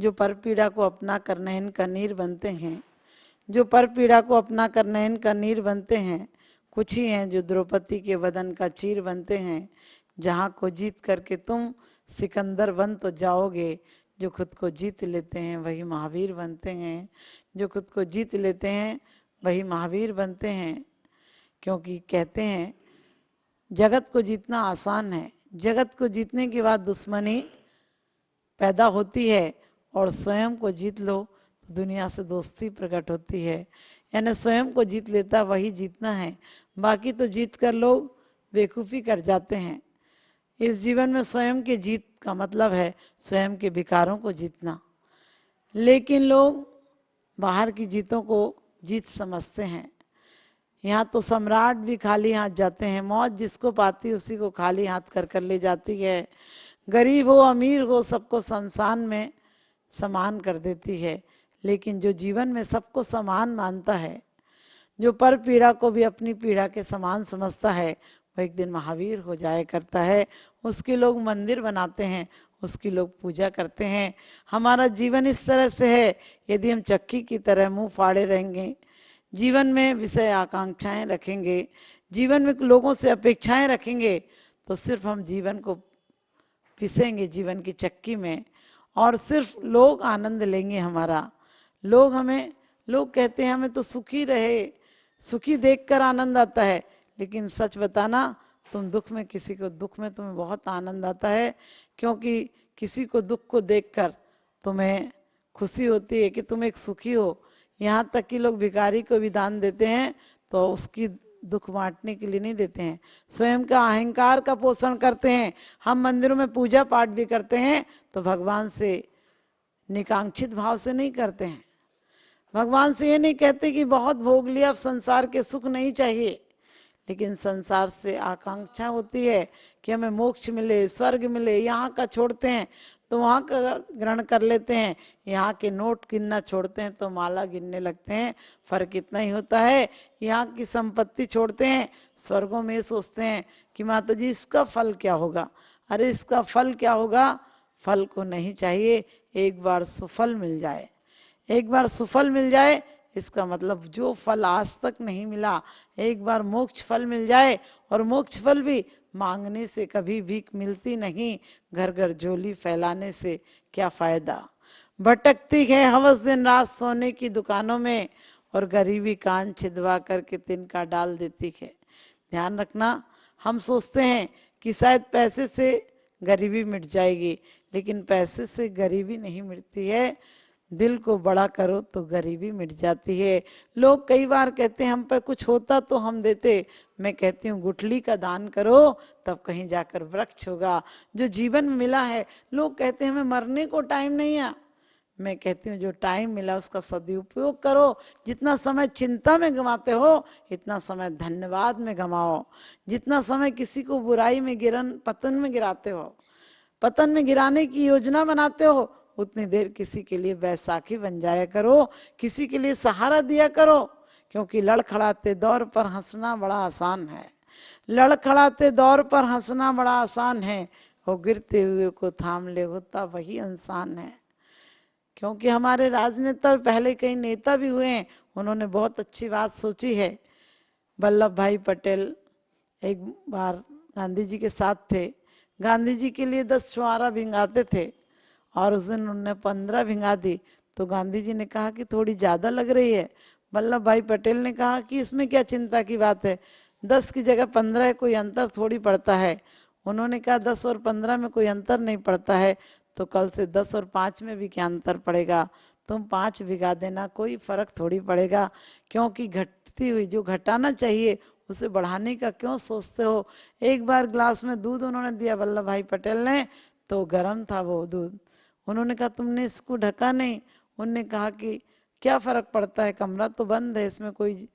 जो पर पीड़ा को अपना कर नयन का नीर बनते हैं, जो पर पीड़ा को अपना कर नयन का नीर बनते हैं। कुछ ही हैं जो द्रौपदी के वदन का चीर बनते हैं। जहाँ को जीत करके तुम सिकंदर बन तो जाओगे, जो खुद को जीत लेते हैं वही महावीर बनते हैं। जो खुद को जीत लेते हैं वही महावीर बनते हैं। क्योंकि कहते हैं जगत को जीतना आसान है, जगत को जीतने के बाद दुश्मनी पैदा होती है, और स्वयं को जीत लो तो दुनिया से दोस्ती प्रकट होती है। यानी स्वयं को जीत लेता वही जीतना है, बाकी तो जीत कर लोग बेवकूफ़ी कर जाते हैं। इस जीवन में स्वयं की जीत का मतलब है स्वयं के विकारों को जीतना, लेकिन लोग बाहर की जीतों को जीत समझते हैं। यहाँ तो सम्राट भी खाली हाथ जाते हैं, मौत जिसको पाती उसी को खाली हाथ कर कर ले जाती है। गरीब हो अमीर हो सबको शमशान में समान कर देती है। लेकिन जो जीवन में सबको समान मानता है, जो पर पीड़ा को भी अपनी पीड़ा के समान समझता है, वो एक दिन महावीर हो जाया करता है। उसके लोग मंदिर बनाते हैं, उसकी लोग पूजा करते हैं। हमारा जीवन इस तरह से है, यदि हम चक्की की तरह मुंह फाड़े रहेंगे, जीवन में विषय आकांक्षाएं रखेंगे, जीवन में लोगों से अपेक्षाएं रखेंगे, तो सिर्फ हम जीवन को पिसेंगे जीवन की चक्की में, और सिर्फ लोग आनंद लेंगे हमारा। लोग कहते हैं हमें तो सुखी रहे, सुखी देखकर आनंद आता है। लेकिन सच बताना, तुम दुख में किसी को दुख में तुम्हें बहुत आनंद आता है, क्योंकि किसी को दुख को देखकर तुम्हें खुशी होती है कि तुम एक सुखी हो। यहाँ तक कि लोग भिखारी को भी दान देते हैं तो उसकी दुख बांटने के लिए नहीं देते हैं, स्वयं का अहंकार का पोषण करते हैं। हम मंदिरों में पूजा पाठ भी करते हैं तो भगवान से निकांक्षित भाव से नहीं करते हैं। भगवान से ये नहीं कहते कि बहुत भोग लिया अब संसार के सुख नहीं चाहिए, लेकिन संसार से आकांक्षा होती है कि हमें मोक्ष मिले, स्वर्ग मिले। यहाँ का छोड़ते हैं तो वहाँ का ग्रहण कर लेते हैं, यहाँ के नोट गिनना छोड़ते हैं तो माला गिनने लगते हैं। फर्क इतना ही होता है, यहाँ की संपत्ति छोड़ते हैं, स्वर्गों में सोचते हैं कि माता जी इसका फल क्या होगा। अरे इसका फल क्या होगा, फल को नहीं चाहिए, एक बार सुफल मिल जाए, एक बार सुफल मिल जाए। इसका मतलब जो फल आज तक नहीं मिला, एक बार मोक्ष फल मिल जाए। और मोक्ष फल भी मांगने से कभी भीख मिलती नहीं, घर घर झोली फैलाने से क्या फायदा। भटकती है हवस दिन रात सोने की दुकानों में, और गरीबी कान छिदवा करके तिनका डाल देती है। ध्यान रखना, हम सोचते हैं कि शायद पैसे से गरीबी मिट जाएगी, लेकिन पैसे से गरीबी नहीं मिटती है, दिल को बड़ा करो तो गरीबी मिट जाती है। लोग कई बार कहते हैं हम पर कुछ होता तो हम देते, मैं कहती हूँ गुठली का दान करो तब कहीं जाकर वृक्ष होगा। जो जीवन में मिला है, लोग कहते हैं हमें मरने को टाइम नहीं है, मैं कहती हूँ जो टाइम मिला उसका सदुपयोग करो। जितना समय चिंता में गंवाते हो, इतना समय धन्यवाद में गंवाओ। जितना समय किसी को बुराई में पतन में गिराते हो, पतन में गिराने की योजना बनाते हो, उतनी देर किसी के लिए बैसाखी बन जाया करो, किसी के लिए सहारा दिया करो। क्योंकि लड़खड़ाते दौर पर हंसना बड़ा आसान है, लड़खड़ाते दौर पर हंसना बड़ा आसान है, और गिरते हुए को थाम ले होता वही इंसान है। क्योंकि हमारे राजनेता पहले कई नेता भी हुए हैं, उन्होंने बहुत अच्छी बात सोची है। वल्लभ भाई पटेल एक बार गांधी जी के साथ थे, गांधी जी के लिए 10 छुआरा भिंगाते थे, और उस दिन उन्होंने 15 भिंगा दी। तो गांधी जी ने कहा कि थोड़ी ज़्यादा लग रही है। वल्लभ भाई पटेल ने कहा कि इसमें क्या चिंता की बात है, 10 की जगह 15 है, कोई अंतर थोड़ी पड़ता है। उन्होंने कहा 10 और 15 में कोई अंतर नहीं पड़ता है, तो कल से 10 और 5 में भी क्या अंतर पड़ेगा, तुम 5 भिगा देना, कोई फर्क थोड़ी पड़ेगा। क्योंकि घटती हुई जो घटाना चाहिए उसे बढ़ाने का क्यों सोचते हो। एक बार ग्लास में दूध उन्होंने दिया वल्लभ भाई पटेल ने, तो गर्म था वो दूध, उन्होंने कहा तुमने इसको ढका नहीं। उन्होंने कहा कि क्या फर्क पड़ता है, कमरा तो बंद है, इसमें कोई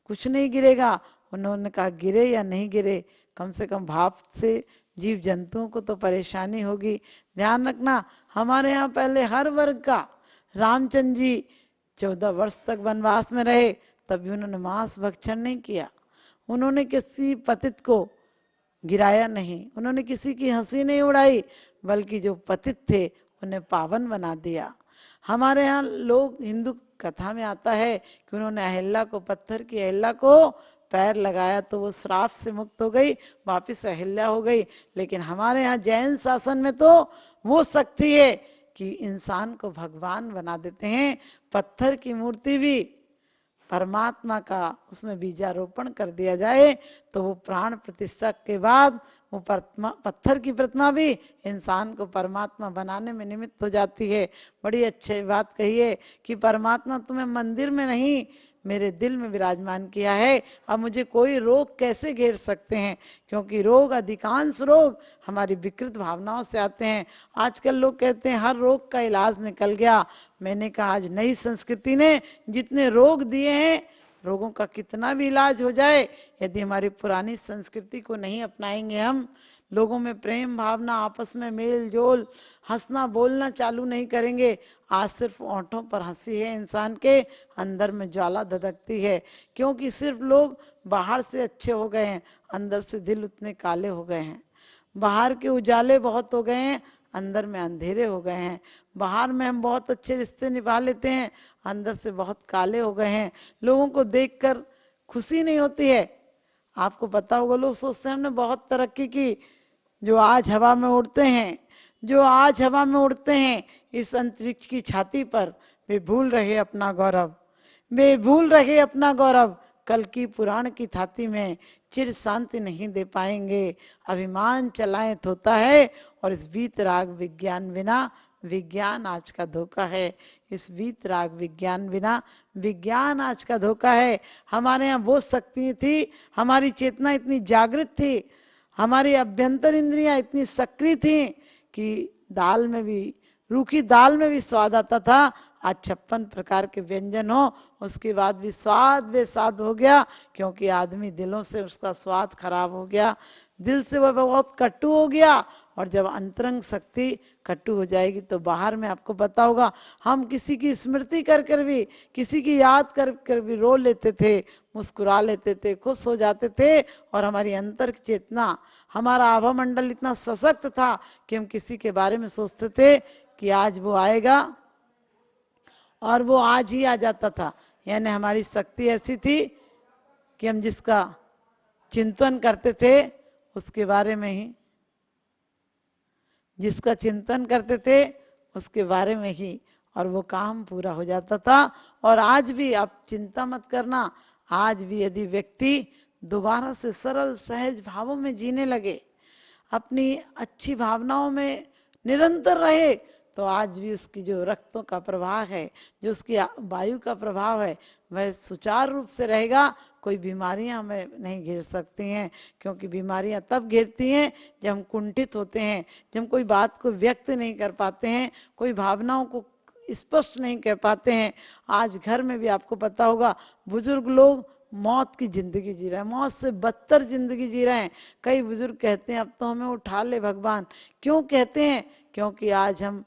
कुछ नहीं गिरेगा। उन्होंने कहा गिरे या नहीं गिरे, कम से कम भाप से जीव जंतुओं को तो परेशानी होगी। ध्यान रखना, हमारे यहाँ पहले हर वर्ग का, रामचंद्र जी 14 वर्ष तक वनवास में रहे, तब भी उन्होंने मांस भक्षण नहीं किया, उन्होंने किसी पतित को गिराया नहीं, उन्होंने किसी की हंसी नहीं उड़ाई, बल्कि जो पतित थे उन्हें पावन बना दिया। हमारे यहाँ लोग, हिंदू कथा में आता है कि उन्होंने अहिल्या को, पत्थर की अहिल्या को पैर लगाया तो वो श्राप से मुक्त हो गई, वापिस अहिल्या हो गई। लेकिन हमारे यहाँ जैन शासन में तो वो शक्ति है कि इंसान को भगवान बना देते हैं। पत्थर की मूर्ति भी परमात्मा का, उसमें बीजारोपण कर दिया जाए तो वो प्राण प्रतिष्ठा के बाद वो पत्थर की प्रतिमा भी इंसान को परमात्मा बनाने में निमित्त हो जाती है। बड़ी अच्छी बात कही है कि परमात्मा तुम्हें मंदिर में नहीं, मेरे दिल में विराजमान किया है। अब मुझे कोई रोग कैसे घेर सकते हैं, क्योंकि रोग, अधिकांश रोग हमारी विकृत भावनाओं से आते हैं। आजकल लोग कहते हैं हर रोग का इलाज निकल गया। मैंने कहा आज नई संस्कृति ने जितने रोग दिए हैं, रोगों का कितना भी इलाज हो जाए, यदि हमारी पुरानी संस्कृति को नहीं अपनाएंगे, हम लोगों में प्रेम भावना, आपस में मेल जोल, हंसना बोलना चालू नहीं करेंगे। आज सिर्फ ओंठों पर हंसी है, इंसान के अंदर में ज्वाला धधकती है, क्योंकि सिर्फ लोग बाहर से अच्छे हो गए हैं, अंदर से दिल उतने काले हो गए हैं। बाहर के उजाले बहुत हो गए हैं, अंदर में अंधेरे हो गए हैं। बाहर में हम बहुत अच्छे रिश्ते निभा लेते हैं, अंदर से बहुत काले हो गए हैं। लोगों को देखकर खुशी नहीं होती है। आपको पता होगा, लोग सोचते हैं हमने बहुत तरक्की की। जो आज हवा में उड़ते हैं, जो आज हवा में उड़ते हैं इस अंतरिक्ष की छाती पर, वे भूल रहे अपना गौरव, वे भूल रहे अपना गौरव। कल की पुराण की थाती में चिर शांति नहीं दे पाएंगे। अभिमान चलायत होता है, और इस वीतराग विज्ञान बिना विज्ञान आज का धोखा है। इस वीतराग विज्ञान बिना विज्ञान आज का धोखा है। हमारे यहाँ वो शक्ति थी, हमारी चेतना इतनी जागृत थी, हमारी अभ्यंतर इंद्रियां इतनी सक्रिय थी कि दाल में भी, रूखी दाल में भी स्वाद आता था। आज 56 प्रकार के व्यंजन हो, उसके बाद भी स्वाद बेस्वाद हो गया, क्योंकि आदमी दिलों से उसका स्वाद खराब हो गया, दिल से वह बहुत कटु हो गया। और जब अंतरंग शक्ति कटु हो जाएगी तो बाहर में, आपको पता होगा, हम किसी की स्मृति कर कर भी, किसी की याद कर कर भी रो लेते थे, मुस्कुरा लेते थे, खुश हो जाते थे। और हमारी अंतर चेतना, हमारा आभा मंडल इतना सशक्त था कि हम किसी के बारे में सोचते थे कि आज वो आएगा, और वो आज ही आ जाता था। यानी हमारी शक्ति ऐसी थी कि हम जिसका चिंतन करते थे उसके बारे में ही, जिसका चिंतन करते थे उसके बारे में ही, और वो काम पूरा हो जाता था। और आज भी आप चिंता मत करना, आज भी यदि व्यक्ति दोबारा से सरल सहज भावों में जीने लगे, अपनी अच्छी भावनाओं में निरंतर रहे, तो आज भी उसकी जो रक्तों का प्रवाह है, जो उसकी वायु का प्रभाव है, वह सुचारू रूप से रहेगा। कोई बीमारियां हमें नहीं घेर सकती हैं, क्योंकि बीमारियां तब घेरती हैं जब हम कुंठित होते हैं, जब हम कोई बात को व्यक्त नहीं कर पाते हैं, कोई भावनाओं को स्पष्ट नहीं कह पाते हैं। आज घर में भी आपको पता होगा, बुजुर्ग लोग मौत की जिंदगी जी रहे हैं, मौत से बदतर जिंदगी जी रहे हैं। कई बुजुर्ग कहते हैं अब तो हमें उठा ले भगवान। क्यों कहते हैं? क्योंकि आज हम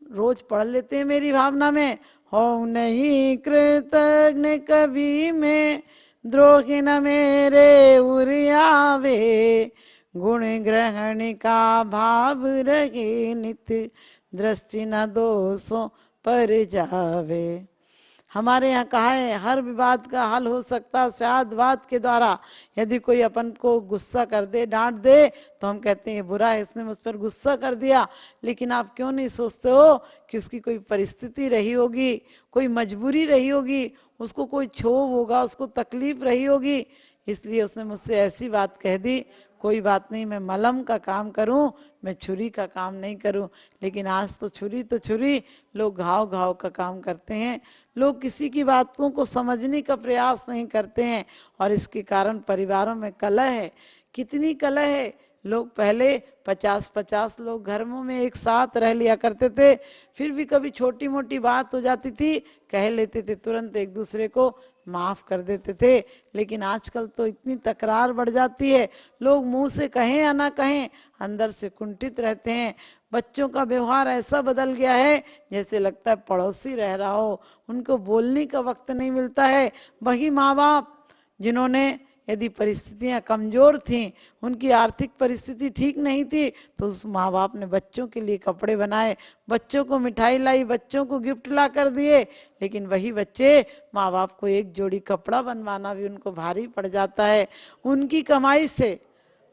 रोज पढ़ लेते हैं मेरी भावना में, हो नहीं कृतज्ञ कभी में, द्रोही न मेरे उरियावे, गुण ग्रहण का भाव रहे नित, दृष्टि न दोषों पर जावे। हमारे यहाँ कहा है हर विवाद का हल हो सकता शायद वाद के द्वारा। यदि कोई अपन को गुस्सा कर दे, डांट दे, तो हम कहते हैं ये बुरा है, इसने मुझ पर गुस्सा कर दिया। लेकिन आप क्यों नहीं सोचते हो कि उसकी कोई परिस्थिति रही होगी, कोई मजबूरी रही होगी, उसको कोई क्षोभ होगा, उसको तकलीफ रही होगी, इसलिए उसने मुझसे ऐसी बात कह दी। कोई बात नहीं, मैं मलहम का काम करूं, मैं छुरी का काम नहीं करूं। लेकिन आज तो छुरी, लोग घाव घाव का काम करते हैं। लोग किसी की बातों को समझने का प्रयास नहीं करते हैं, और इसके कारण परिवारों में कलह है। कितनी कलह है। लोग पहले 50-50 लोग घरों में एक साथ रह लिया करते थे, फिर भी कभी छोटी मोटी बात हो जाती थी, कह लेते थे, तुरंत एक दूसरे को माफ कर देते थे। लेकिन आजकल तो इतनी तकरार बढ़ जाती है, लोग मुंह से कहें या ना कहें, अंदर से कुंठित रहते हैं। बच्चों का व्यवहार ऐसा बदल गया है जैसे लगता है पड़ोसी रह रहा हो, उनको बोलने का वक्त नहीं मिलता है। वही माँ बाप जिन्होंने यदि परिस्थितियां कमजोर थीं, उनकी आर्थिक परिस्थिति ठीक नहीं थी, तो उस माँ बाप ने बच्चों के लिए कपड़े बनाए, बच्चों को मिठाई लाई, बच्चों को गिफ्ट ला कर दिए। लेकिन वही बच्चे, माँ बाप को एक जोड़ी कपड़ा बनवाना भी उनको भारी पड़ जाता है। उनकी कमाई से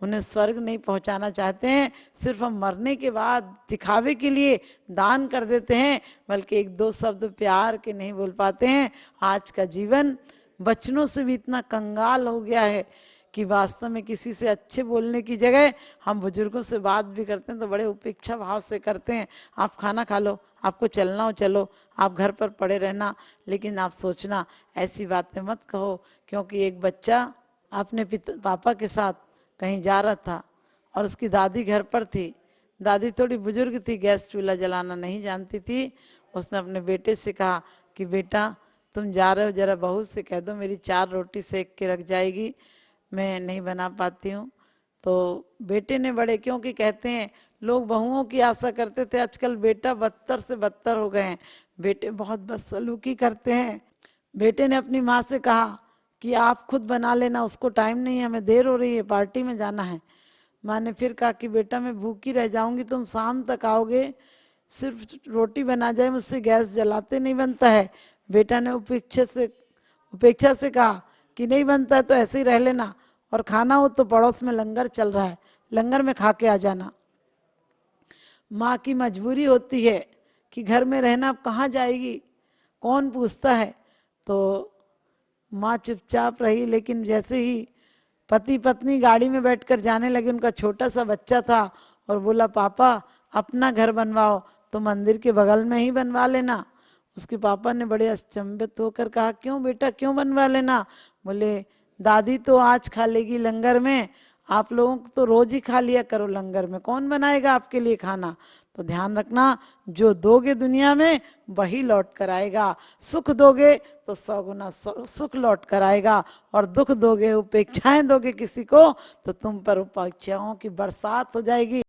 उन्हें स्वर्ग नहीं पहुंचाना चाहते हैं, सिर्फ हम मरने के बाद दिखावे के लिए दान कर देते हैं, बल्कि एक दो शब्द प्यार के नहीं बोल पाते हैं। आज का जीवन वचनों से भी इतना कंगाल हो गया है कि वास्तव में किसी से अच्छे बोलने की जगह हम बुजुर्गों से बात भी करते हैं तो बड़े उपेक्षा भाव से करते हैं। आप खाना खा लो, आपको चलना हो चलो, आप घर पर पड़े रहना, लेकिन आप सोचना ऐसी बातें मत कहो। क्योंकि एक बच्चा अपने पापा के साथ कहीं जा रहा था और उसकी दादी घर पर थी। दादी थोड़ी बुजुर्ग थी, गैस चूल्हा जलाना नहीं जानती थी। उसने अपने बेटे से कहा कि बेटा तुम जा रहे हो, जरा बहू से कह दो मेरी 4 रोटी सेक के रख जाएगी, मैं नहीं बना पाती हूँ। तो बेटे ने बड़े, क्योंकि कहते हैं लोग बहुओं की आशा करते थे, आजकल बेटा बदतर से बदतर हो गए हैं, बेटे बहुत बदसलूकी करते हैं। बेटे ने अपनी माँ से कहा कि आप खुद बना लेना, उसको टाइम नहीं है, हमें देर हो रही है, पार्टी में जाना है। माँ ने फिर कहा कि बेटा मैं भूखी रह जाऊंगी, तुम शाम तक आओगे, सिर्फ रोटी बना जाए, मुझसे गैस जलाते नहीं बनता है। बेटा ने उपेक्षा से कहा कि नहीं बनता है तो ऐसे ही रह लेना, और खाना हो तो पड़ोस में लंगर चल रहा है, लंगर में खा के आ जाना। माँ की मजबूरी होती है कि घर में रहना, अब कहाँ जाएगी, कौन पूछता है। तो माँ चुपचाप रही। लेकिन जैसे ही पति पत्नी गाड़ी में बैठकर जाने लगे, उनका छोटा सा बच्चा था और बोला पापा अपना घर बनवाओ, तो मंदिर के बगल में ही बनवा लेना। उसके पापा ने बड़े अचंभित होकर कहा क्यों बेटा, क्यों बनवा लेना? बोले दादी तो आज खा लेगी लंगर में, आप लोगों को तो रोज ही खा लिया करो लंगर में, कौन बनाएगा आपके लिए खाना? तो ध्यान रखना, जो दोगे दुनिया में वही लौट कर आएगा। सुख दोगे तो 100 गुना सुख लौट कर आएगा, और दुख दोगे, उपेक्षाएं दोगे किसी को, तो तुम पर उपेक्षाओं की बरसात हो जाएगी।